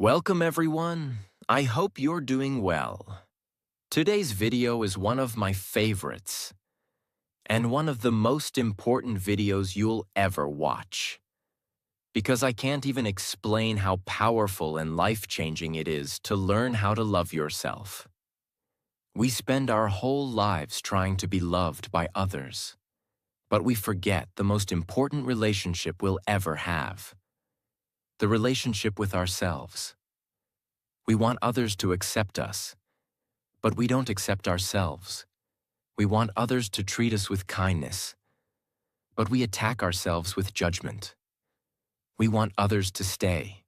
Welcome everyone. I hope you're doing well. Today's video is one of my favorites and one of the most important videos you'll ever watch because I can't even explain how powerful and life-changing it is to learn how to love yourself. We spend our whole lives trying to be loved by others, but we forget the most important relationship we'll ever have, the relationship with ourselves. We want others to accept us, but we don't accept ourselves. We want others to treat us with kindness, but we attack ourselves with judgment. We want others to stay,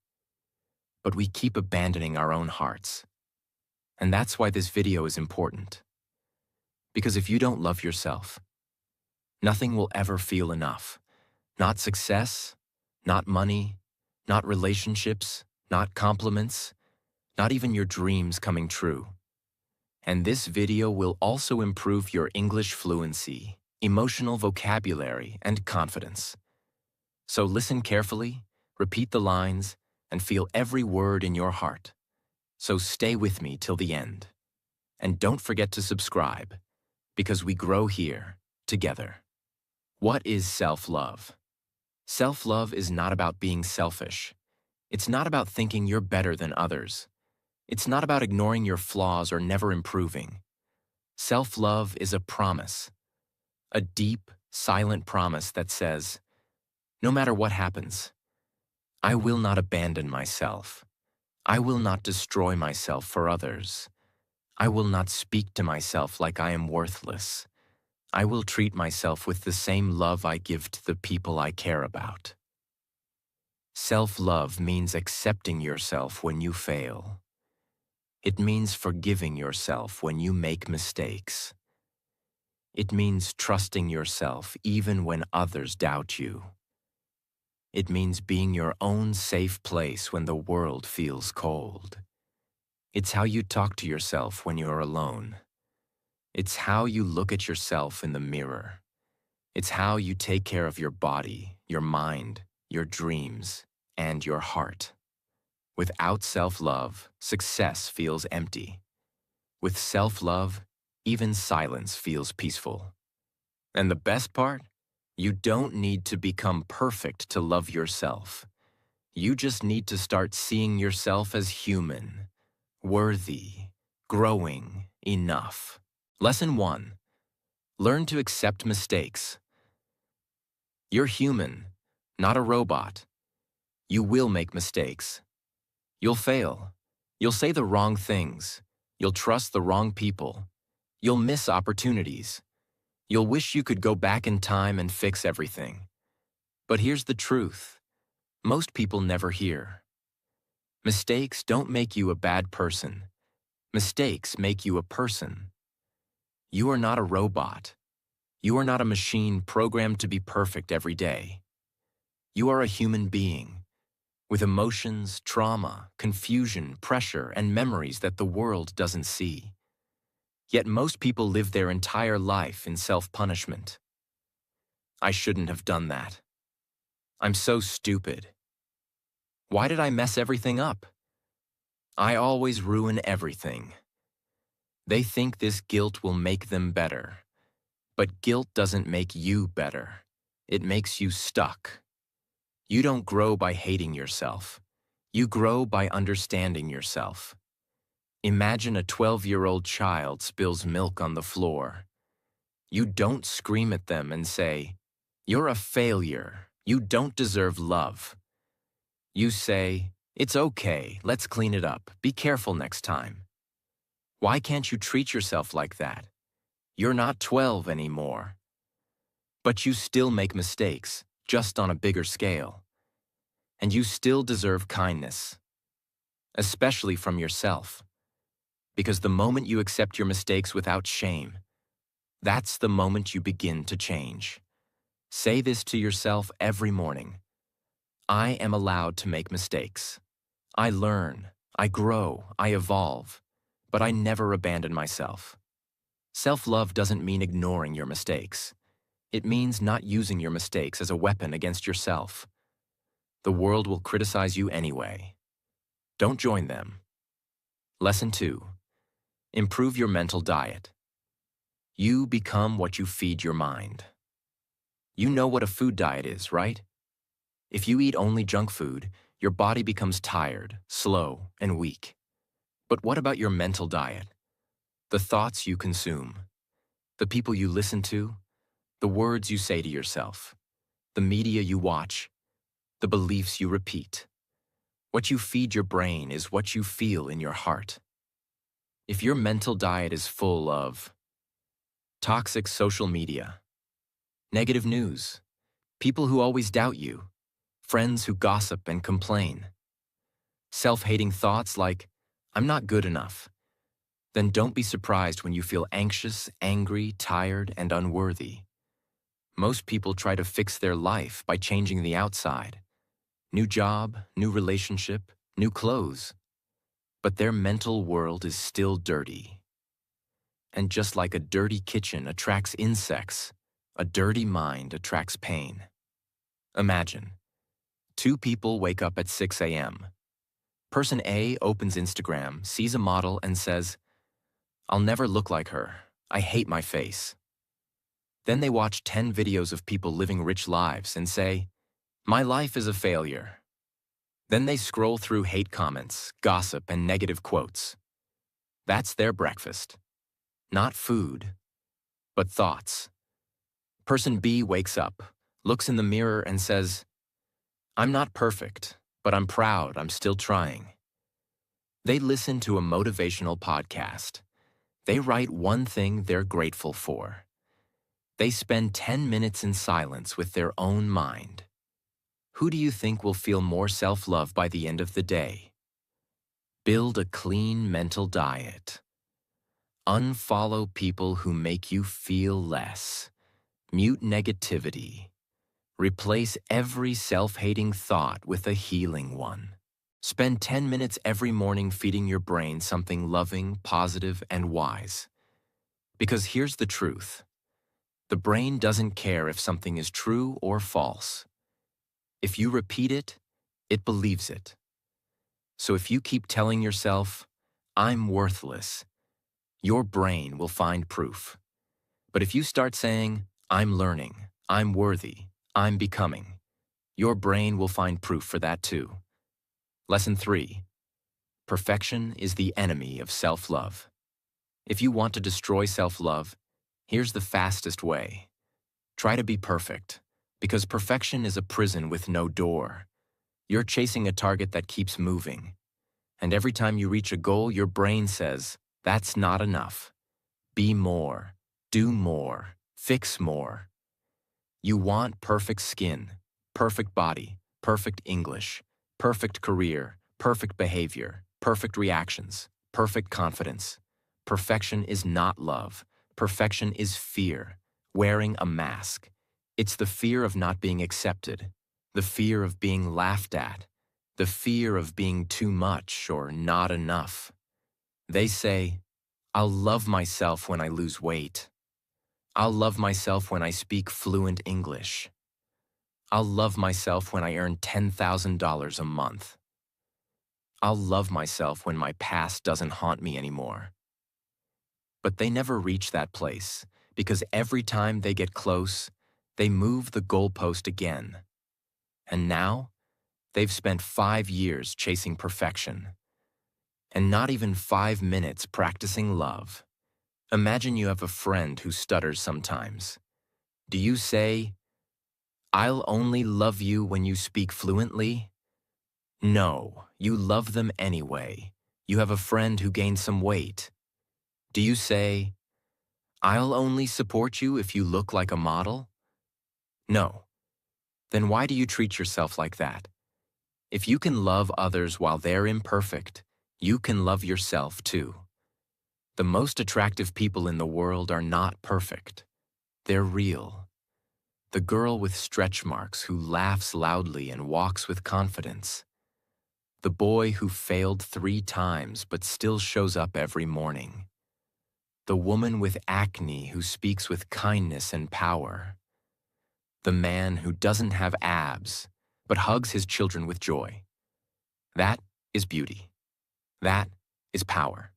but we keep abandoning our own hearts. And that's why this video is important. Because if you don't love yourself, nothing will ever feel enough. Not success, not money, not relationships, not compliments, not even your dreams coming true. And this video will also improve your English fluency, emotional vocabulary, and confidence. So listen carefully, repeat the lines, and feel every word in your heart. So stay with me till the end. And don't forget to subscribe, because we grow here, together. What is self-love? Self-love is not about being selfish. It's not about thinking you're better than others. It's not about ignoring your flaws or never improving. Self-love is a promise, a deep, silent promise that says, no matter what happens, I will not abandon myself. I will not destroy myself for others. I will not speak to myself like I am worthless. I will treat myself with the same love I give to the people I care about. Self-love means accepting yourself when you fail. It means forgiving yourself when you make mistakes. It means trusting yourself even when others doubt you. It means being your own safe place when the world feels cold. It's how you talk to yourself when you're alone. It's how you look at yourself in the mirror. It's how you take care of your body, your mind, your dreams, and your heart. Without self-love, success feels empty. With self-love, even silence feels peaceful. And the best part? You don't need to become perfect to love yourself. You just need to start seeing yourself as human, worthy, growing, enough. Lesson 1. Learn to accept mistakes. You're human, not a robot. You will make mistakes. You'll fail. You'll say the wrong things. You'll trust the wrong people. You'll miss opportunities. You'll wish you could go back in time and fix everything. But here's the truth. Most people never hear. Mistakes don't make you a bad person. Mistakes make you a person. You are not a robot. You are not a machine programmed to be perfect every day. You are a human being, with emotions, trauma, confusion, pressure, and memories that the world doesn't see. Yet most people live their entire life in self-punishment. I shouldn't have done that. I'm so stupid. Why did I mess everything up? I always ruin everything. They think this guilt will make them better. But guilt doesn't make you better. It makes you stuck. You don't grow by hating yourself. You grow by understanding yourself. Imagine a 12-year-old child spills milk on the floor. You don't scream at them and say, "You're a failure. You don't deserve love." You say, "It's okay, let's clean it up. Be careful next time." Why can't you treat yourself like that? You're not 12 anymore. But you still make mistakes, just on a bigger scale. And you still deserve kindness, especially from yourself. Because the moment you accept your mistakes without shame, that's the moment you begin to change. Say this to yourself every morning. I am allowed to make mistakes. I learn, I grow, I evolve, but I never abandon myself. Self-love doesn't mean ignoring your mistakes. It means not using your mistakes as a weapon against yourself. The world will criticize you anyway. Don't join them. Lesson 2. Improve your mental diet. You become what you feed your mind. You know what a food diet is, right? If you eat only junk food, your body becomes tired, slow, and weak. But what about your mental diet? The thoughts you consume, the people you listen to, the words you say to yourself, the media you watch, the beliefs you repeat. What you feed your brain is what you feel in your heart. If your mental diet is full of toxic social media, negative news, people who always doubt you, friends who gossip and complain, self-hating thoughts like, I'm not good enough, then don't be surprised when you feel anxious, angry, tired, and unworthy. Most people try to fix their life by changing the outside. New job, new relationship, new clothes. But their mental world is still dirty. And just like a dirty kitchen attracts insects, a dirty mind attracts pain. Imagine, two people wake up at 6 a.m. Person A opens Instagram, sees a model, and says, I'll never look like her. I hate my face. Then they watch 10 videos of people living rich lives and say, my life is a failure. Then they scroll through hate comments, gossip, and negative quotes. That's their breakfast. Not food, but thoughts. Person B wakes up, looks in the mirror, and says, I'm not perfect, but I'm proud I'm still trying. They listen to a motivational podcast. They write one thing they're grateful for. They spend 10 minutes in silence with their own mind. Who do you think will feel more self-love by the end of the day? Build a clean mental diet. Unfollow people who make you feel less. Mute negativity. Replace every self-hating thought with a healing one. Spend 10 minutes every morning feeding your brain something loving, positive, and wise. Because here's the truth. The brain doesn't care if something is true or false. If you repeat it, it believes it. So if you keep telling yourself, I'm worthless, your brain will find proof. But if you start saying, I'm learning, I'm worthy, I'm becoming, your brain will find proof for that too. Lesson 3. Perfection is the enemy of self-love. If you want to destroy self-love, here's the fastest way. Try to be perfect, because perfection is a prison with no door. You're chasing a target that keeps moving. And every time you reach a goal, your brain says, that's not enough. Be more, do more, fix more. You want perfect skin, perfect body, perfect English, perfect career, perfect behavior, perfect reactions, perfect confidence. Perfection is not love. Perfection is fear, wearing a mask. It's the fear of not being accepted, the fear of being laughed at, the fear of being too much or not enough. They say, I'll love myself when I lose weight. I'll love myself when I speak fluent English. I'll love myself when I earn $10,000 a month. I'll love myself when my past doesn't haunt me anymore. But they never reach that place, because every time they get close, they move the goalpost again. And now, they've spent 5 years chasing perfection, and not even 5 minutes practicing love. Imagine you have a friend who stutters sometimes. Do you say, I'll only love you when you speak fluently? No, you love them anyway. You have a friend who gained some weight. Do you say, I'll only support you if you look like a model? No. Then why do you treat yourself like that? If you can love others while they're imperfect, you can love yourself too. The most attractive people in the world are not perfect. They're real. The girl with stretch marks who laughs loudly and walks with confidence. The boy who failed 3 times but still shows up every morning. The woman with acne who speaks with kindness and power. The man who doesn't have abs but hugs his children with joy. That is beauty. That is power.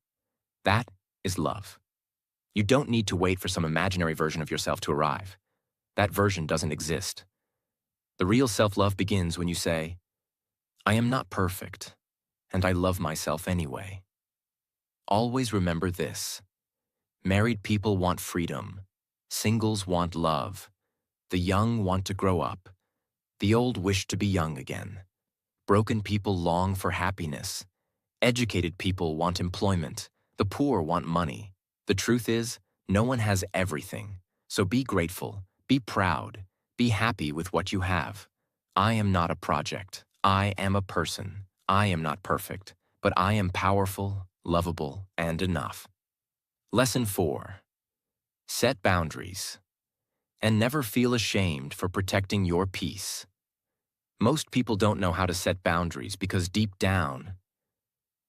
That is love. You don't need to wait for some imaginary version of yourself to arrive. That version doesn't exist. The real self-love begins when you say, I am not perfect, and I love myself anyway. Always remember this. Married people want freedom. Singles want love. The young want to grow up. The old wish to be young again. Broken people long for happiness. Educated people want employment. The poor want money. The truth is, no one has everything. So be grateful, be proud, be happy with what you have. I am not a project. I am a person. I am not perfect, but I am powerful, lovable, and enough. Lesson 4. Set boundaries. And never feel ashamed for protecting your peace. Most people don't know how to set boundaries because deep down,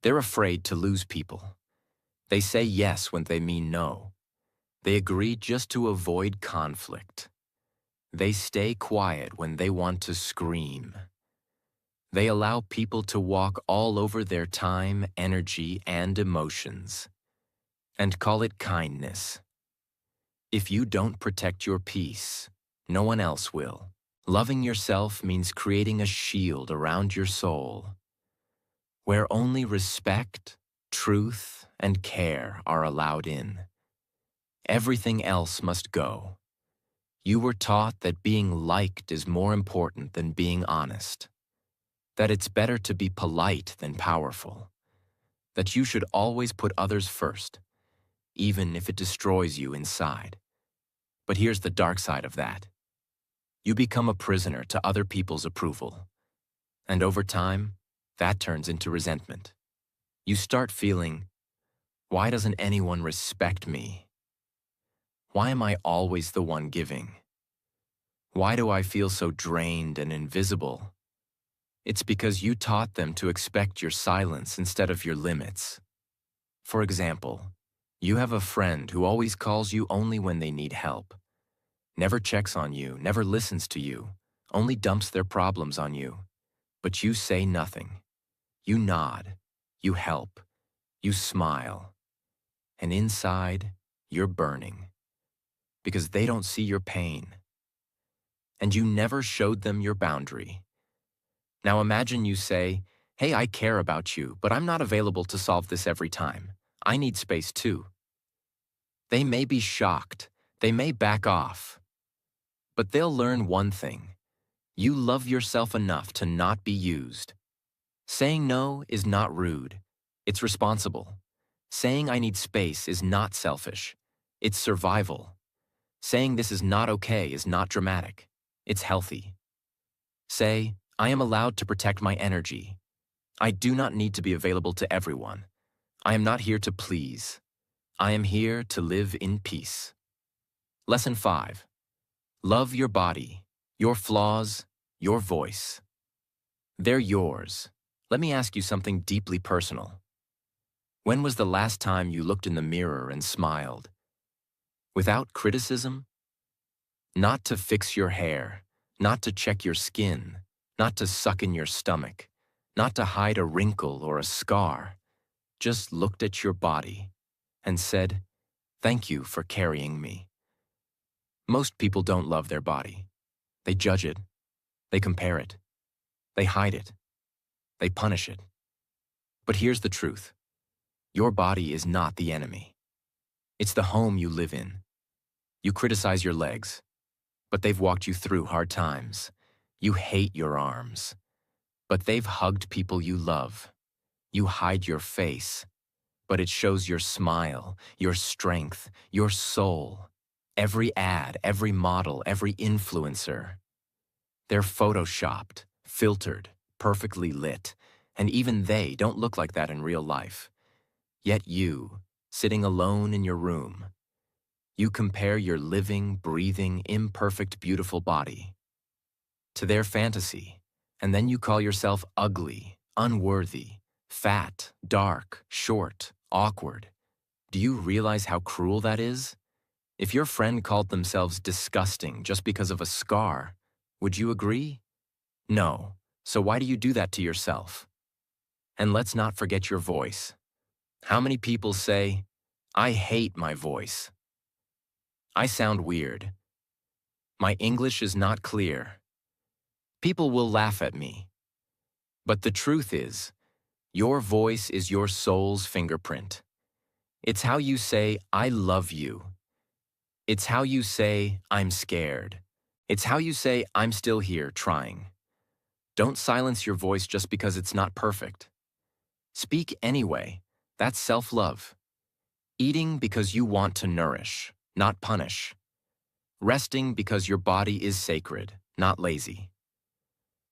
they're afraid to lose people. They say yes when they mean no. They agree just to avoid conflict. They stay quiet when they want to scream. They allow people to walk all over their time, energy, and emotions, and call it kindness. If you don't protect your peace, no one else will. Loving yourself means creating a shield around your soul, where only respect, truth, and care are allowed in. Everything else must go. You were taught that being liked is more important than being honest, that it's better to be polite than powerful, that you should always put others first, even if it destroys you inside. But here's the dark side of that. You become a prisoner to other people's approval, and over time, that turns into resentment. You start feeling, why doesn't anyone respect me? Why am I always the one giving? Why do I feel so drained and invisible? It's because you taught them to expect your silence instead of your limits. For example, you have a friend who always calls you only when they need help, never checks on you, never listens to you, only dumps their problems on you. But you say nothing. You nod, you help, you smile, and inside, you're burning. Because they don't see your pain. And you never showed them your boundary. Now imagine you say, hey, I care about you, but I'm not available to solve this every time. I need space too. They may be shocked. They may back off. But they'll learn one thing. You love yourself enough to not be used. Saying no is not rude. It's responsible. Saying I need space is not selfish. It's survival. Saying this is not okay is not dramatic. It's healthy. Say, I am allowed to protect my energy. I do not need to be available to everyone. I am not here to please. I am here to live in peace. Lesson 5. Love your body, your flaws, your voice. They're yours. Let me ask you something deeply personal. When was the last time you looked in the mirror and smiled? Without criticism? Not to fix your hair, not to check your skin, not to suck in your stomach, not to hide a wrinkle or a scar. Just looked at your body and said, thank you for carrying me. Most people don't love their body. They judge it. They compare it. They hide it. They punish it. But here's the truth. Your body is not the enemy. It's the home you live in. You criticize your legs, but they've walked you through hard times. You hate your arms, but they've hugged people you love. You hide your face, but it shows your smile, your strength, your soul. Every ad, every model, every influencer. They're photoshopped, filtered, perfectly lit, and even they don't look like that in real life. Yet you, sitting alone in your room, you compare your living, breathing, imperfect, beautiful body to their fantasy, and then you call yourself ugly, unworthy, fat, dark, short, awkward. Do you realize how cruel that is? If your friend called themselves disgusting just because of a scar, would you agree? No. So why do you do that to yourself? And let's not forget your voice. How many people say, "I hate my voice. I sound weird. My English is not clear. People will laugh at me." But the truth is, your voice is your soul's fingerprint. It's how you say, "I love you." It's how you say, "I'm scared." It's how you say, "I'm still here, trying." Don't silence your voice just because it's not perfect. Speak anyway. That's self-love. Eating because you want to nourish, not punish. Resting because your body is sacred, not lazy.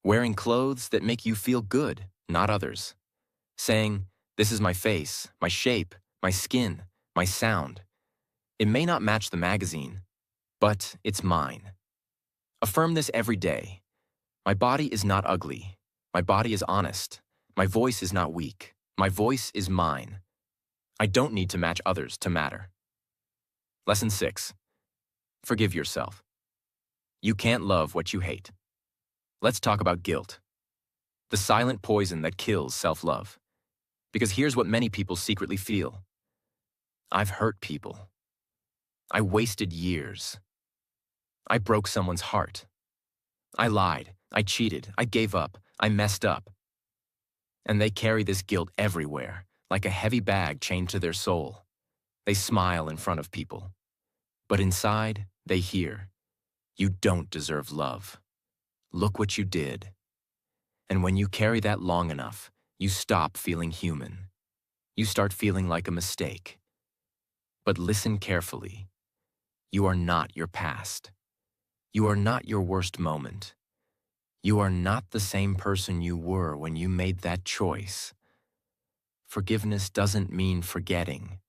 Wearing clothes that make you feel good, not others. Saying, "This is my face, my shape, my skin, my sound." It may not match the magazine, but it's mine. Affirm this every day. My body is not ugly. My body is honest. My voice is not weak. My voice is mine. I don't need to match others to matter. Lesson 6. Forgive yourself. You can't love what you hate. Let's talk about guilt. The silent poison that kills self-love. Because here's what many people secretly feel. I've hurt people. I wasted years. I broke someone's heart. I lied. I cheated. I gave up. I messed up. And they carry this guilt everywhere, like a heavy bag chained to their soul. They smile in front of people. But inside, they hear, "You don't deserve love. Look what you did." And when you carry that long enough, you stop feeling human. You start feeling like a mistake. But listen carefully. You are not your past. You are not your worst moment. You are not the same person you were when you made that choice. Forgiveness doesn't mean forgetting.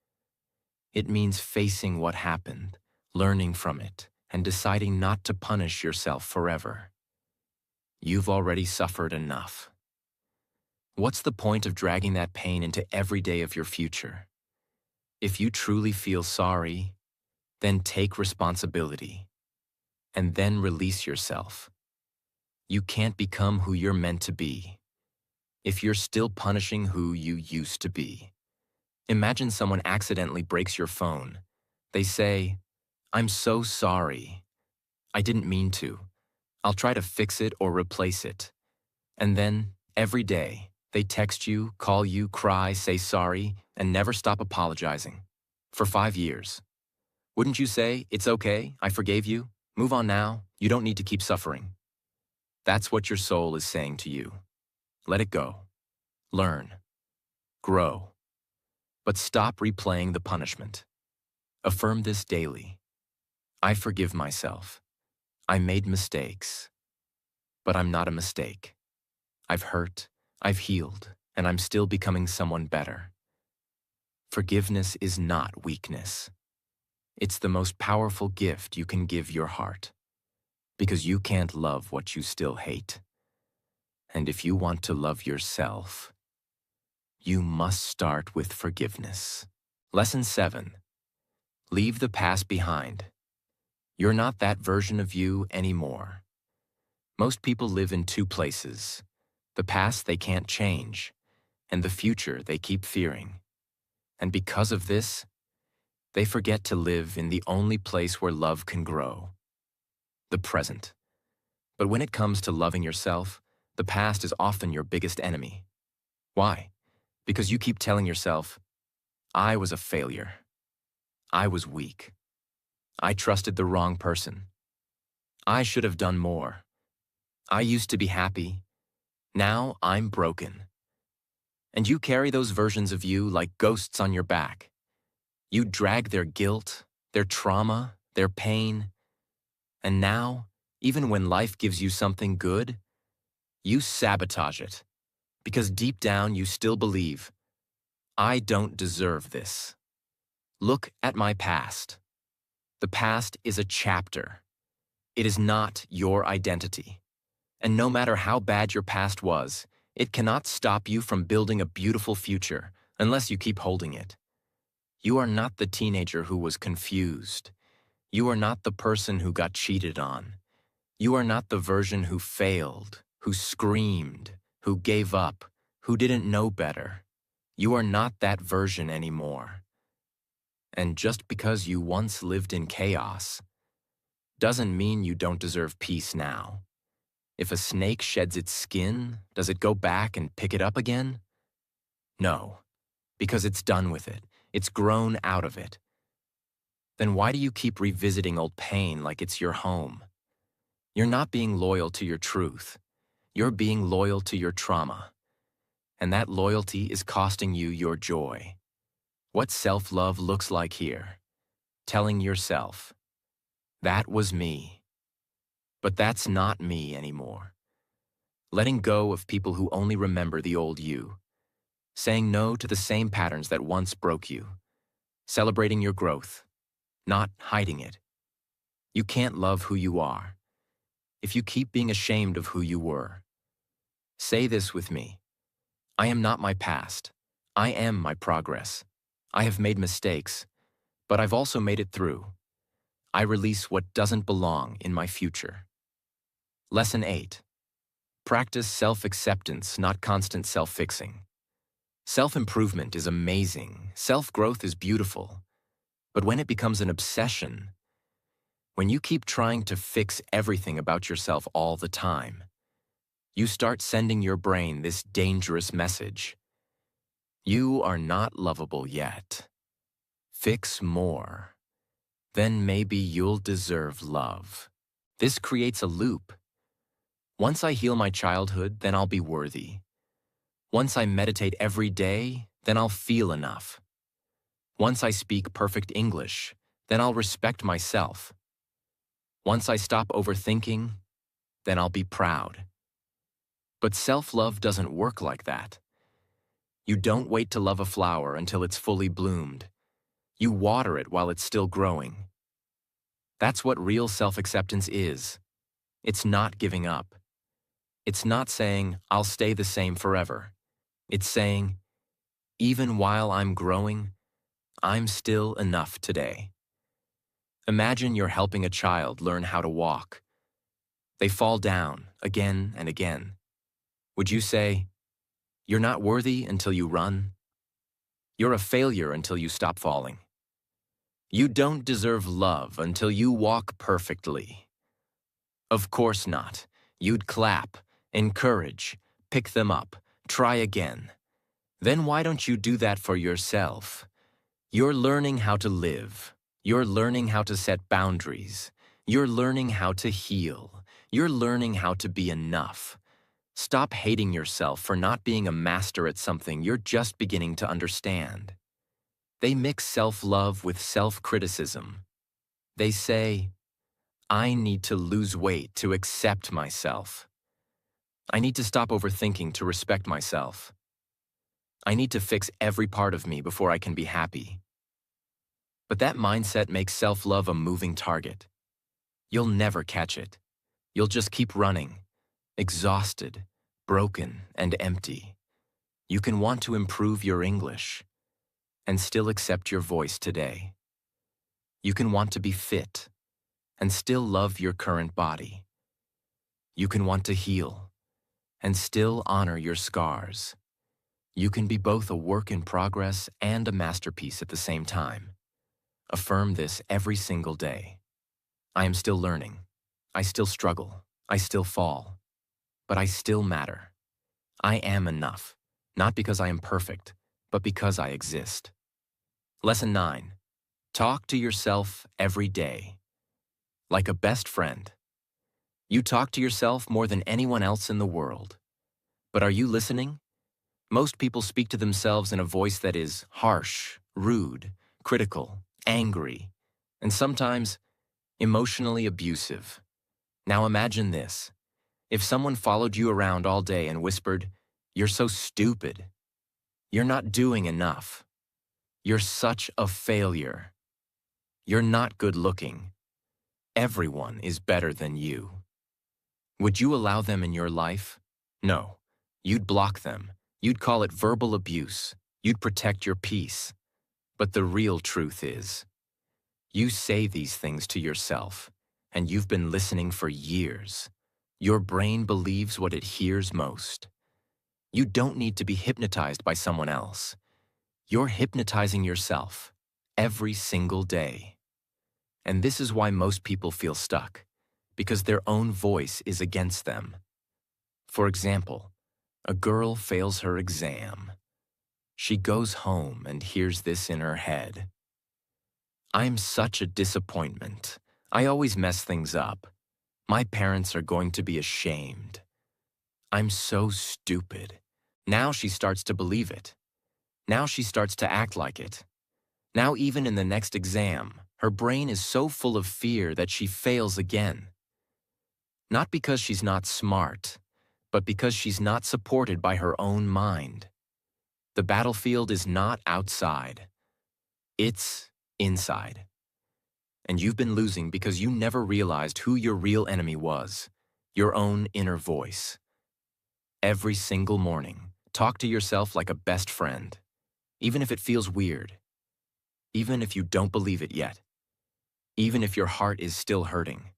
It means facing what happened, learning from it, and deciding not to punish yourself forever. You've already suffered enough. What's the point of dragging that pain into every day of your future? If you truly feel sorry, then take responsibility, and then release yourself. You can't become who you're meant to be if you're still punishing who you used to be. Imagine someone accidentally breaks your phone. They say, "I'm so sorry. I didn't mean to. I'll try to fix it or replace it." And then, every day, they text you, call you, cry, say sorry, and never stop apologizing. For 5 years. Wouldn't you say, "It's okay, I forgave you. Move on now. You don't need to keep suffering"? That's what your soul is saying to you. Let it go. Learn. Grow. But stop replaying the punishment. Affirm this daily. I forgive myself. I made mistakes. But I'm not a mistake. I've hurt, I've healed, and I'm still becoming someone better. Forgiveness is not weakness. It's the most powerful gift you can give your heart. Because you can't love what you still hate. And if you want to love yourself, you must start with forgiveness. Lesson 7. Leave the past behind. You're not that version of you anymore. Most people live in two places. The past they can't change, and the future they keep fearing. And because of this, they forget to live in the only place where love can grow. The present. But when it comes to loving yourself, the past is often your biggest enemy. Why? Because you keep telling yourself, "I was a failure. I was weak. I trusted the wrong person. I should have done more. I used to be happy. Now I'm broken." And you carry those versions of you like ghosts on your back. You drag their guilt, their trauma, their pain. And now, even when life gives you something good, you sabotage it. Because deep down you still believe, "I don't deserve this." Look at my past. The past is a chapter. It is not your identity. And no matter how bad your past was, it cannot stop you from building a beautiful future unless you keep holding it. You are not the teenager who was confused. You are not the person who got cheated on. You are not the version who failed, who screamed, who gave up, who didn't know better. You are not that version anymore. And just because you once lived in chaos doesn't mean you don't deserve peace now. If a snake sheds its skin, does it go back and pick it up again? No, because it's done with it. It's grown out of it. Then why do you keep revisiting old pain like it's your home? You're not being loyal to your truth. You're being loyal to your trauma. And that loyalty is costing you your joy. What self-love looks like here. Telling yourself, that was me. But that's not me anymore. Letting go of people who only remember the old you. Saying no to the same patterns that once broke you. Celebrating your growth, not hiding it. You can't love who you are if you keep being ashamed of who you were. Say this with me. I am not my past. I am my progress. I have made mistakes, but I've also made it through. I release what doesn't belong in my future. Lesson 8. Practice self-acceptance, not constant self-fixing. Self-improvement is amazing. Self-growth is beautiful. But when it becomes an obsession, when you keep trying to fix everything about yourself all the time, you start sending your brain this dangerous message. You are not lovable yet. Fix more. Then maybe you'll deserve love. This creates a loop. Once I heal my childhood, then I'll be worthy. Once I meditate every day, then I'll feel enough. Once I speak perfect English, then I'll respect myself. Once I stop overthinking, then I'll be proud. But self-love doesn't work like that. You don't wait to love a flower until it's fully bloomed. You water it while it's still growing. That's what real self-acceptance is. It's not giving up. It's not saying, I'll stay the same forever. It's saying, even while I'm growing, I'm still enough today. Imagine you're helping a child learn how to walk. They fall down again and again. Would you say, you're not worthy until you run? You're a failure until you stop falling. You don't deserve love until you walk perfectly. Of course not. You'd clap, encourage, pick them up, try again. Then why don't you do that for yourself? You're learning how to live. You're learning how to set boundaries. You're learning how to heal. You're learning how to be enough. Stop hating yourself for not being a master at something you're just beginning to understand. They mix self-love with self-criticism. They say, I need to lose weight to accept myself. I need to stop overthinking to respect myself. I need to fix every part of me before I can be happy. But that mindset makes self-love a moving target. You'll never catch it. You'll just keep running, exhausted, broken, and empty. You can want to improve your English and still accept your voice today. You can want to be fit and still love your current body. You can want to heal and still honor your scars. You can be both a work in progress and a masterpiece at the same time. Affirm this every single day. I am still learning. I still struggle. I still fall. But I still matter. I am enough, not because I am perfect, but because I exist. Lesson 9. Talk to yourself every day. Like a best friend. You talk to yourself more than anyone else in the world. But are you listening? Most people speak to themselves in a voice that is harsh, rude, critical, angry, and sometimes emotionally abusive. Now imagine this. If someone followed you around all day and whispered, "You're so stupid. You're not doing enough. You're such a failure. You're not good looking. Everyone is better than you." Would you allow them in your life? No. You'd block them. You'd call it verbal abuse. You'd protect your peace. But the real truth is, you say these things to yourself, and you've been listening for years. Your brain believes what it hears most. You don't need to be hypnotized by someone else. You're hypnotizing yourself every single day. And this is why most people feel stuck, because their own voice is against them. For example, a girl fails her exam. She goes home and hears this in her head. I'm such a disappointment. I always mess things up. My parents are going to be ashamed. I'm so stupid. Now she starts to believe it. Now she starts to act like it. Now even in the next exam, her brain is so full of fear that she fails again. Not because she's not smart, but because she's not supported by her own mind. The battlefield is not outside. It's inside. And you've been losing because you never realized who your real enemy was, your own inner voice. Every single morning, talk to yourself like a best friend, even if it feels weird, even if you don't believe it yet, even if your heart is still hurting.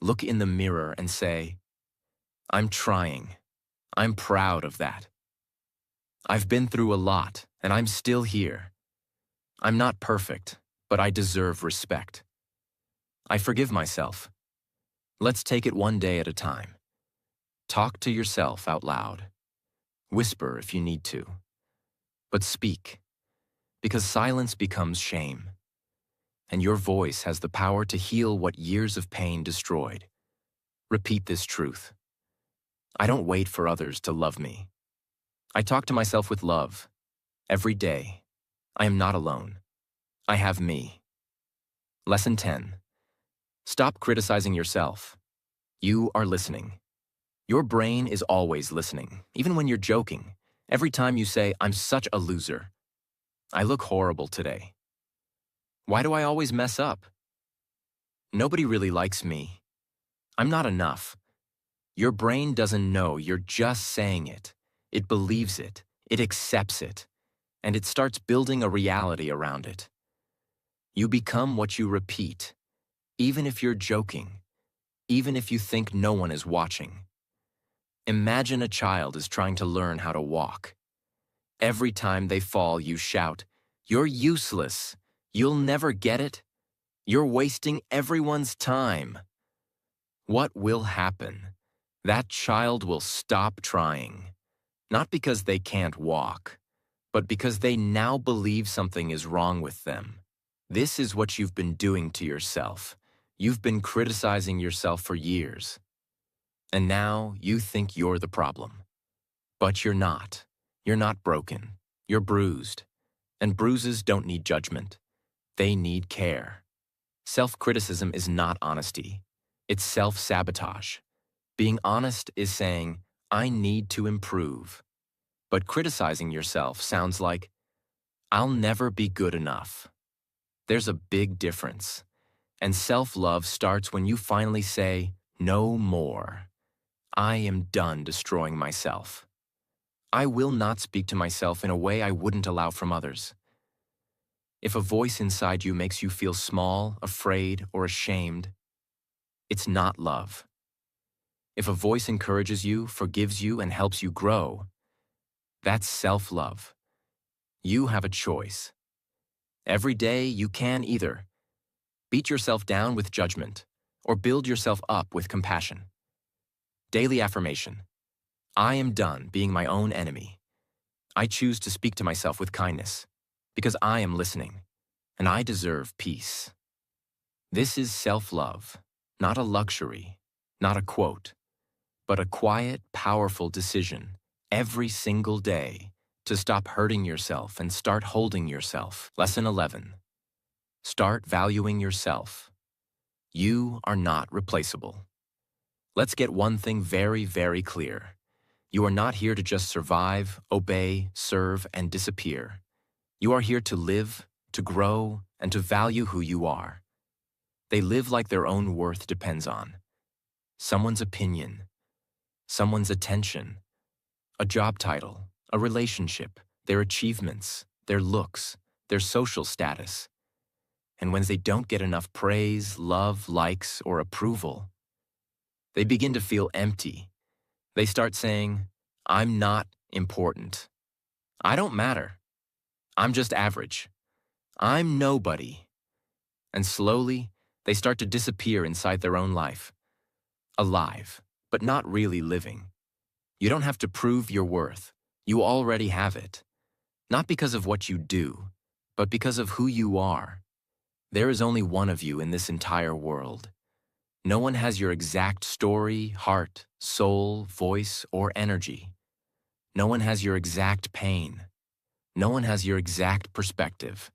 Look in the mirror and say, I'm trying. I'm proud of that. I've been through a lot, and I'm still here. I'm not perfect, but I deserve respect. I forgive myself. Let's take it one day at a time. Talk to yourself out loud. Whisper if you need to. But speak, because silence becomes shame. And your voice has the power to heal what years of pain destroyed. Repeat this truth. I don't wait for others to love me. I talk to myself with love. Every day. I am not alone. I have me. Lesson 10. Stop criticizing yourself. You are listening. Your brain is always listening, even when you're joking. Every time you say, I'm such a loser. I look horrible today. Why do I always mess up? Nobody really likes me. I'm not enough. Your brain doesn't know you're just saying it. It believes it. It accepts it. And it starts building a reality around it. You become what you repeat, even if you're joking, even if you think no one is watching. Imagine a child is trying to learn how to walk. Every time they fall, you shout, "You're useless. You'll never get it. You're wasting everyone's time." What will happen? That child will stop trying, not because they can't walk, but because they now believe something is wrong with them. This is what you've been doing to yourself. You've been criticizing yourself for years. And now you think you're the problem. But you're not. You're not broken. You're bruised. And bruises don't need judgment. They need care. Self-criticism is not honesty. It's self-sabotage. Being honest is saying, I need to improve. But criticizing yourself sounds like, I'll never be good enough. There's a big difference. And self-love starts when you finally say, no more. I am done destroying myself. I will not speak to myself in a way I wouldn't allow from others. If a voice inside you makes you feel small, afraid, or ashamed, it's not love. If a voice encourages you, forgives you, and helps you grow, that's self-love. You have a choice. Every day you can either beat yourself down with judgment or build yourself up with compassion. Daily affirmation. I am done being my own enemy. I choose to speak to myself with kindness because I am listening and I deserve peace. This is self-love, not a luxury, not a quote, but a quiet, powerful decision every single day to stop hurting yourself and start holding yourself. Lesson 11. Start valuing yourself. You are not replaceable. Let's get one thing very, very clear. You are not here to just survive, obey, serve, and disappear. You are here to live, to grow, and to value who you are. They live like their own worth depends on someone's opinion, someone's attention, a job title, a relationship, their achievements, their looks, their social status. And when they don't get enough praise, love, likes, or approval, they begin to feel empty. They start saying, I'm not important. I don't matter. I'm just average. I'm nobody. And slowly, they start to disappear inside their own life. Alive, but not really living. You don't have to prove your worth. You already have it. Not because of what you do, but because of who you are. There is only one of you in this entire world. No one has your exact story, heart, soul, voice, or energy. No one has your exact pain. No one has your exact perspective.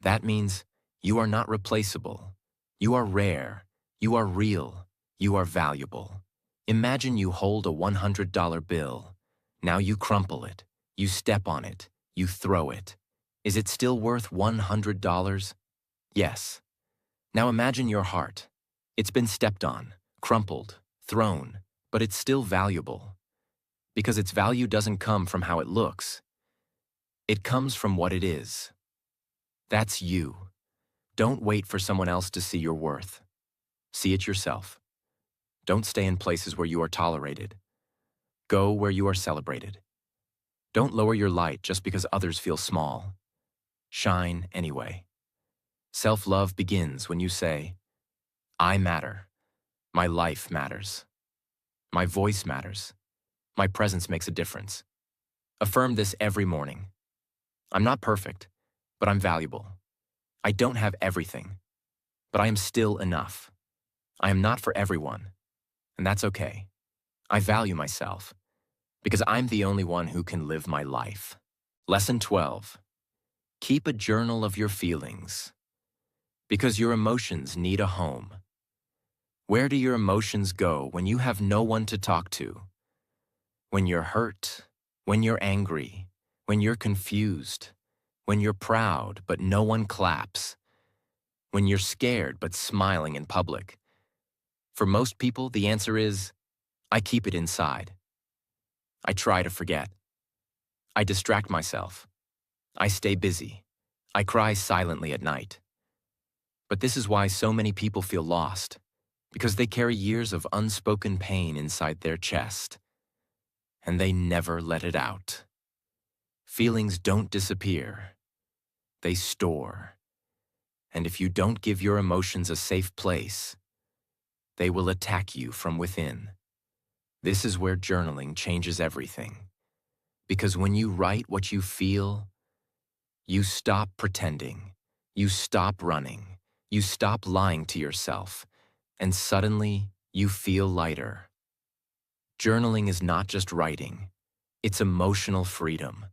That means you are not replaceable. You are rare. You are real. You are valuable. Imagine you hold a $100 bill. Now you crumple it. You step on it. You throw it. Is it still worth $100? Yes. Now imagine your heart. It's been stepped on, crumpled, thrown, but it's still valuable. Because its value doesn't come from how it looks. It comes from what it is. That's you. Don't wait for someone else to see your worth. See it yourself. Don't stay in places where you are tolerated. Go where you are celebrated. Don't lower your light just because others feel small. Shine anyway. Self-love begins when you say, I matter. My life matters. My voice matters. My presence makes a difference. Affirm this every morning. I'm not perfect, but I'm valuable. I don't have everything, but I am still enough. I am not for everyone, and that's okay. I value myself because I'm the only one who can live my life. Lesson 12. Keep a journal of your feelings because your emotions need a home. Where do your emotions go when you have no one to talk to? When you're hurt, when you're angry, when you're confused, when you're proud but no one claps, when you're scared but smiling in public. For most people, the answer is, I keep it inside. I try to forget. I distract myself. I stay busy. I cry silently at night. But this is why so many people feel lost, because they carry years of unspoken pain inside their chest, and they never let it out. Feelings don't disappear. They store. And if you don't give your emotions a safe place, they will attack you from within. This is where journaling changes everything. Because when you write what you feel, you stop pretending, you stop running, you stop lying to yourself, and suddenly you feel lighter. Journaling is not just writing, it's emotional freedom.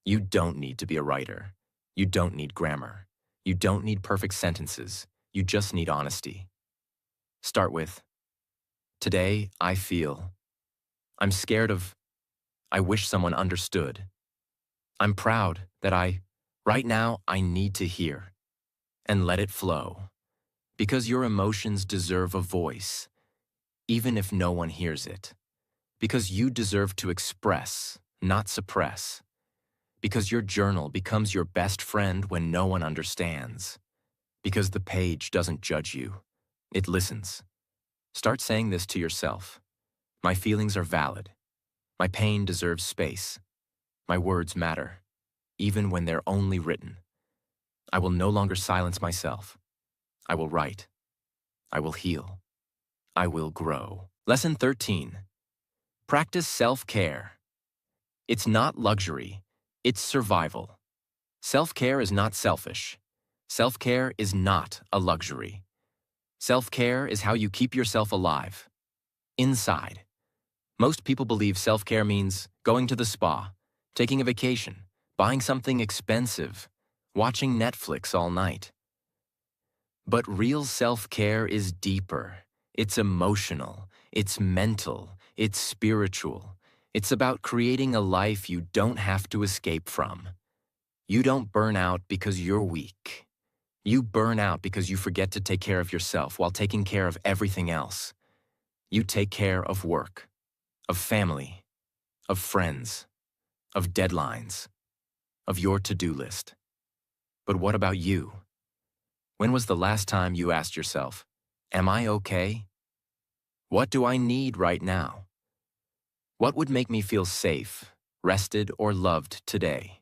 You don't need to be a writer. You don't need grammar. You don't need perfect sentences. You just need honesty. Start with, today I feel. I'm scared of. I wish someone understood. I'm proud that right now, I need to hear. And let it flow. Because your emotions deserve a voice, even if no one hears it. Because you deserve to express, not suppress. Because your journal becomes your best friend when no one understands. Because the page doesn't judge you. It listens. Start saying this to yourself. My feelings are valid. My pain deserves space. My words matter, even when they're only written. I will no longer silence myself. I will write. I will heal. I will grow. Lesson 13. Practice self-care. It's not luxury. It's survival. Self-care is not selfish. Self-care is not a luxury. Self-care is how you keep yourself alive. Inside. Most people believe self-care means going to the spa, taking a vacation, buying something expensive, watching Netflix all night. But real self-care is deeper. It's emotional. It's mental. It's spiritual. It's about creating a life you don't have to escape from. You don't burn out because you're weak. You burn out because you forget to take care of yourself while taking care of everything else. You take care of work, of family, of friends, of deadlines, of your to-do list. But what about you? When was the last time you asked yourself, am I okay? What do I need right now? What would make me feel safe, rested, or loved today.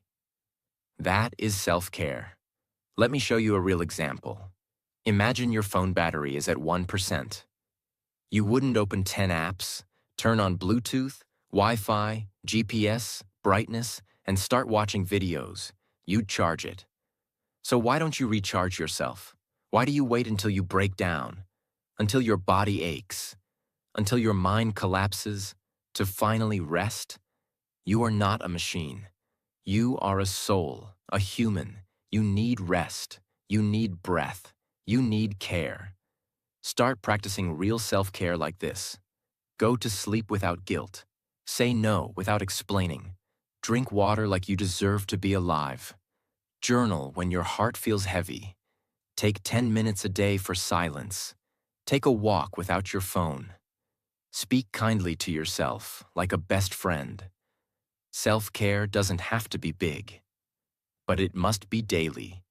That is self-care. Let me show you a real example. Imagine your phone battery is at 1%. You wouldn't open 10 apps, turn on Bluetooth, Wi-Fi, GPS, brightness, and start watching videos. You'd charge it. So why don't you recharge yourself? Why do you wait until you break down, until your body aches, until your mind collapses, to finally rest? You are not a machine. You are a soul, a human. You need rest. You need breath. You need care. Start practicing real self-care like this. Go to sleep without guilt. Say no without explaining. Drink water like you deserve to be alive. Journal when your heart feels heavy. Take 10 minutes a day for silence. Take a walk without your phone. Speak kindly to yourself, like a best friend. Self-care doesn't have to be big, but it must be daily.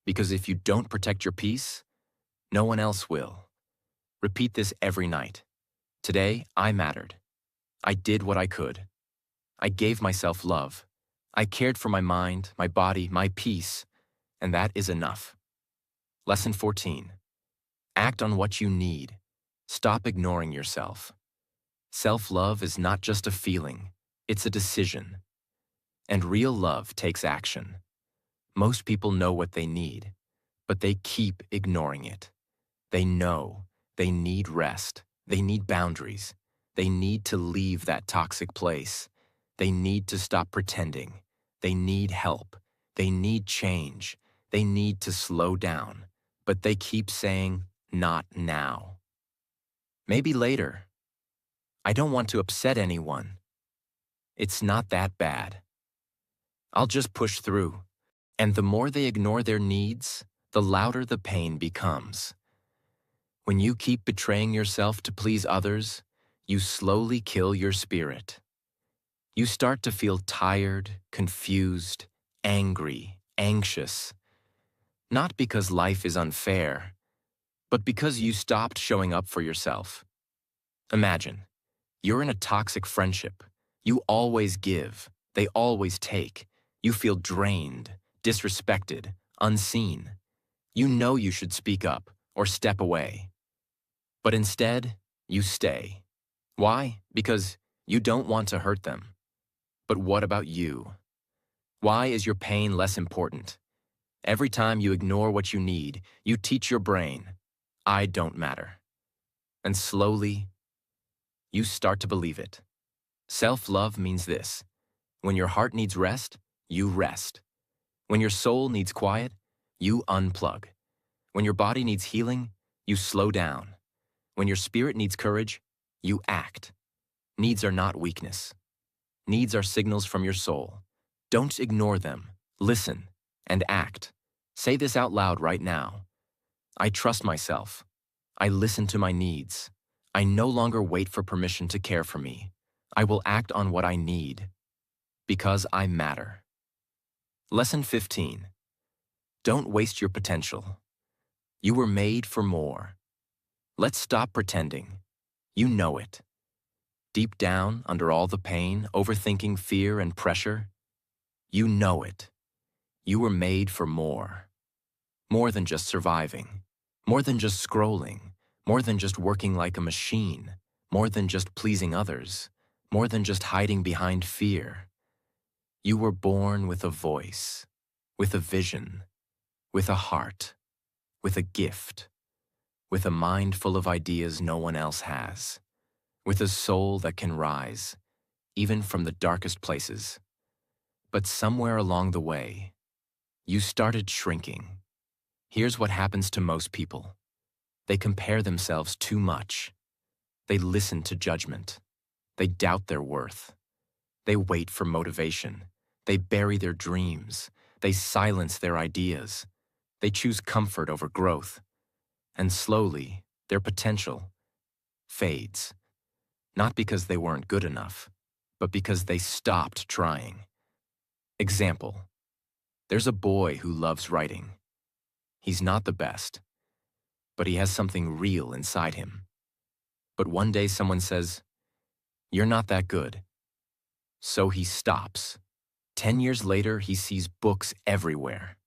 Because if you don't protect your peace, no one else will. Repeat this every night. Today, I mattered. I did what I could. I gave myself love. I cared for my mind, my body, my peace, and that is enough. Lesson 14. Act on what you need. Stop ignoring yourself. Self-love is not just a feeling, it's a decision. And real love takes action. Most people know what they need, but they keep ignoring it. They know they need rest. They need boundaries. They need to leave that toxic place. They need to stop pretending. They need help. They need change. They need to slow down. But they keep saying, not now. Maybe later. I don't want to upset anyone. It's not that bad. I'll just push through. And the more they ignore their needs, the louder the pain becomes. When you keep betraying yourself to please others, you slowly kill your spirit. You start to feel tired, confused, angry, anxious. Not because life is unfair, but because you stopped showing up for yourself. Imagine, you're in a toxic friendship. You always give, they always take. You feel drained, disrespected, unseen. You know you should speak up or step away. But instead, you stay. Why? Because you don't want to hurt them. But what about you? Why is your pain less important? Every time you ignore what you need, you teach your brain, I don't matter. And slowly, you start to believe it. Self-love means this. When your heart needs rest, you rest. When your soul needs quiet, you unplug. When your body needs healing, you slow down. When your spirit needs courage, you act. Needs are not weakness. Needs are signals from your soul. Don't ignore them. Listen and act. Say this out loud right now. I trust myself. I listen to my needs. I no longer wait for permission to care for me. I will act on what I need because I matter. Lesson 15. Don't waste your potential. You were made for more. Let's stop pretending. You know it. Deep down, under all the pain, overthinking, fear, and pressure, you know it. You were made for more. More than just surviving. More than just scrolling. More than just working like a machine. More than just pleasing others. More than just hiding behind fear. You were born with a voice, with a vision, with a heart, with a gift, with a mind full of ideas no one else has, with a soul that can rise, even from the darkest places. But somewhere along the way, you started shrinking. Here's what happens to most people. They compare themselves too much. They listen to judgment. They doubt their worth. They wait for motivation. They bury their dreams. They silence their ideas. They choose comfort over growth. And slowly, their potential fades. Not because they weren't good enough, but because they stopped trying. Example. There's a boy who loves writing. He's not the best, but he has something real inside him. But one day someone says, "You're not that good." So he stops. 10 years later, he sees books everywhere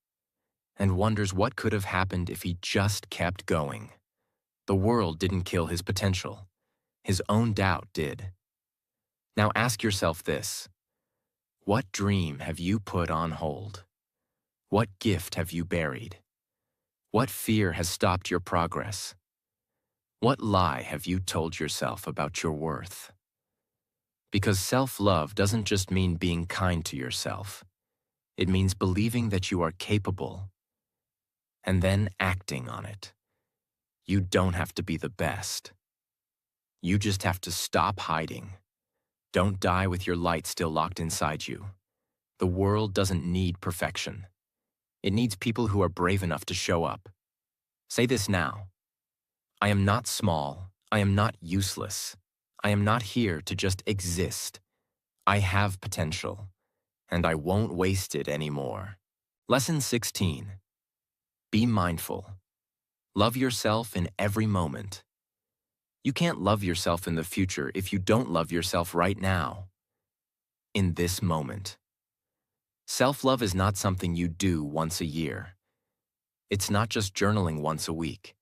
and wonders what could have happened if he just kept going. The world didn't kill his potential. His own doubt did. Now ask yourself this: what dream have you put on hold? What gift have you buried? What fear has stopped your progress? What lie have you told yourself about your worth? Because self-love doesn't just mean being kind to yourself. It means believing that you are capable and then acting on it. You don't have to be the best. You just have to stop hiding. Don't die with your light still locked inside you. The world doesn't need perfection. It needs people who are brave enough to show up. Say this now: I am not small. I am not useless. I am not here to just exist. I have potential, and I won't waste it anymore. Lesson 16. Be mindful. Love yourself in every moment. You can't love yourself in the future if you don't love yourself right now, in this moment. Self-love is not something you do once a year. It's not just journaling once a week.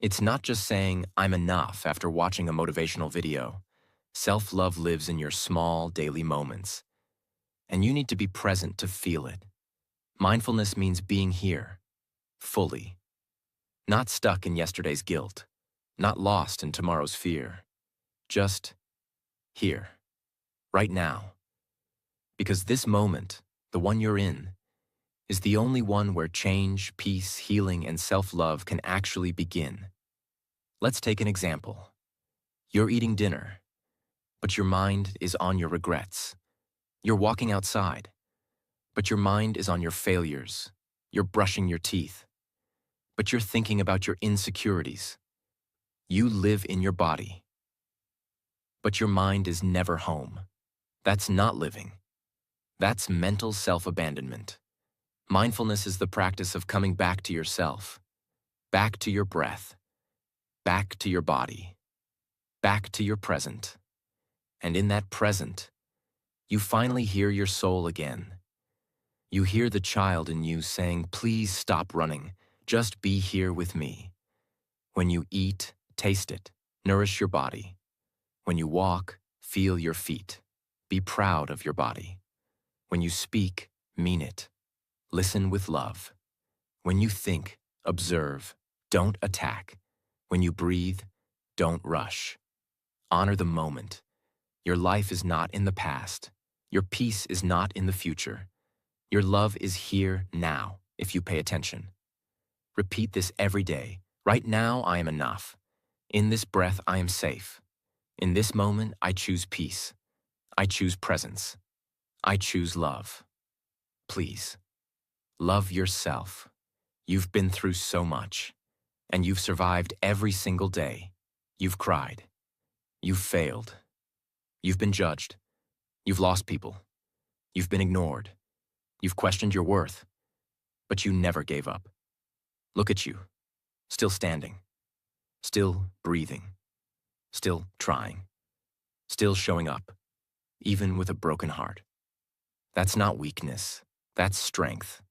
It's not just saying, "I'm enough," after watching a motivational video. Self-love lives in your small daily moments, and you need to be present to feel it. Mindfulness means being here, fully. Not stuck in yesterday's guilt, not lost in tomorrow's fear. Just here, right now. Because this moment, the one you're in, is the only one where change, peace, healing, and self-love can actually begin. Let's take an example. You're eating dinner, but your mind is on your regrets. You're walking outside, but your mind is on your failures. You're brushing your teeth, but you're thinking about your insecurities. You live in your body, but your mind is never home. That's not living. That's mental self-abandonment. Mindfulness is the practice of coming back to yourself, back to your breath, back to your body, back to your present. And in that present, you finally hear your soul again. You hear the child in you saying, "Please stop running. Just be here with me." When you eat, taste it. Nourish your body. When you walk, feel your feet. Be proud of your body. When you speak, mean it. Listen with love. When you think, observe. Don't attack. When you breathe, don't rush. Honor the moment. Your life is not in the past. Your peace is not in the future. Your love is here now, if you pay attention. Repeat this every day. Right now, I am enough. In this breath, I am safe. In this moment, I choose peace. I choose presence. I choose love. Please, love yourself. You've been through so much, and you've survived every single day. You've cried. You've failed. You've been judged. You've lost people. You've been ignored. You've questioned your worth, but you never gave up. Look at you, still standing, still breathing, still trying, still showing up, even with a broken heart. That's not weakness. That's strength.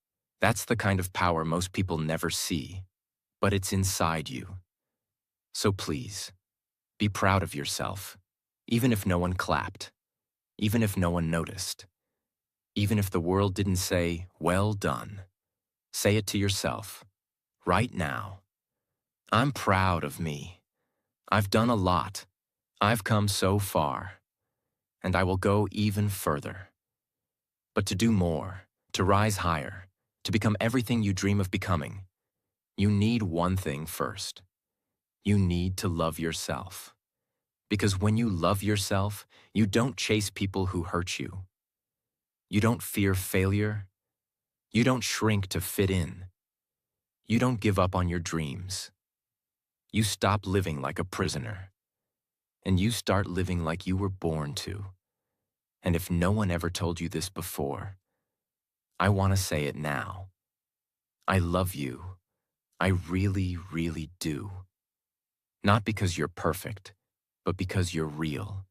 That's the kind of power most people never see, but it's inside you. So please, be proud of yourself, even if no one clapped, even if no one noticed, even if the world didn't say, "Well done." Say it to yourself, right now. I'm proud of me. I've done a lot. I've come so far, and I will go even further. But to do more, to rise higher, to become everything you dream of becoming, you need one thing first. You need to love yourself. Because when you love yourself, you don't chase people who hurt you. You don't fear failure. You don't shrink to fit in. You don't give up on your dreams. You stop living like a prisoner, and you start living like you were born to. And if no one ever told you this before, I want to say it now. I love you. I really, really do. Not because you're perfect, but because you're real,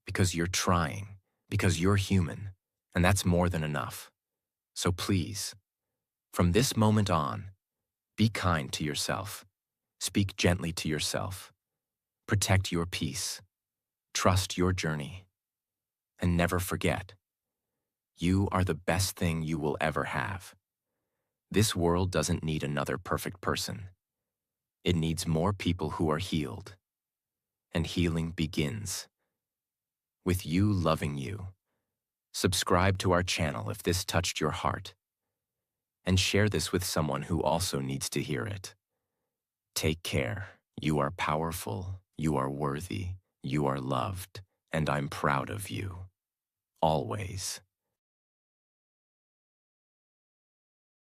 because you're trying, because you're human, and that's more than enough. So please, from this moment on, be kind to yourself. Speak gently to yourself. Protect your peace. Trust your journey. And never forget, you are the best thing you will ever have. This world doesn't need another perfect person. It needs more people who are healed. And healing begins with you loving you. Subscribe to our channel if this touched your heart. And share this with someone who also needs to hear it. Take care. You are powerful. You are worthy. You are loved. And I'm proud of you. Always.